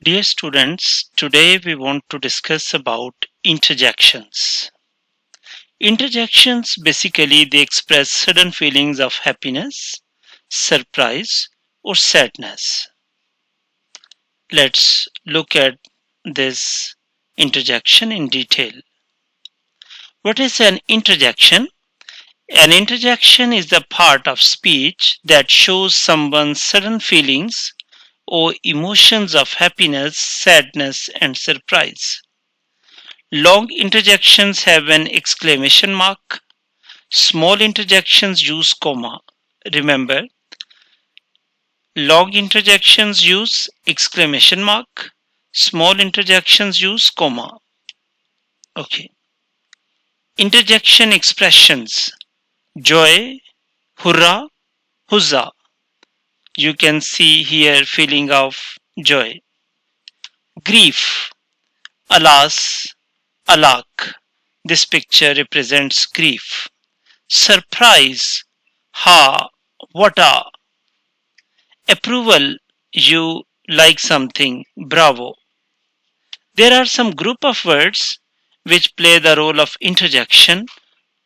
Dear students, today we want to discuss about interjections. Interjections basically they express sudden feelings of happiness, surprise or sadness. Let's look at this interjection in detail. What is an interjection? An interjection is the part of speech that shows someone's sudden feelings or emotions of happiness, sadness, and surprise. Long interjections have an exclamation mark. Small interjections use comma. Remember, long interjections use exclamation mark. Small interjections use comma. Okay. Interjection expressions. Joy, hurrah, huzzah. You can see here feeling of joy. Grief, alas, alack. This picture represents grief. Surprise, ha, what a. Approval, you like something, bravo. There are some group of words which play the role of interjection.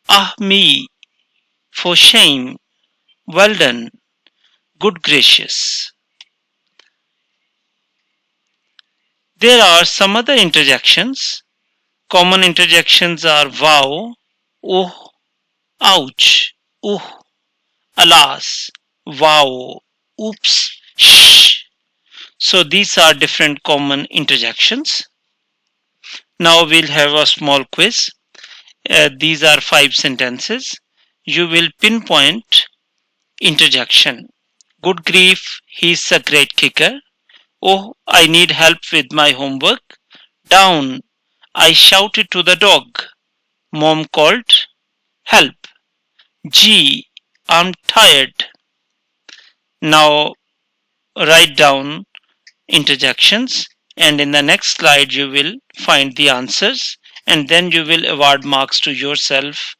Ah me, for shame, well done, good gracious. There are some other interjections. Common interjections are wow, oh, ouch, oh, alas, wow, oops, shh. So these are different common interjections. Now we'll have a small quiz. These are 5 sentences. You will pinpoint interjection. Good grief, he's a great kicker. Oh, I need help with my homework. Down, I shouted to the dog. Mom called, help. Gee, I'm tired. Now write down interjections, and in the next slide you will find the answers, and then you will award marks to yourself.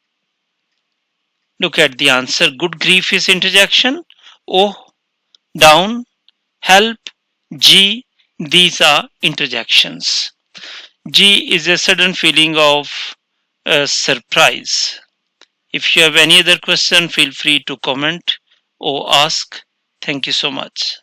Look at the answer. Good grief is interjection. Oh, down, help, G, these are interjections. G is a sudden feeling of surprise. If you have any other question, feel free to comment or ask. Thank you so much.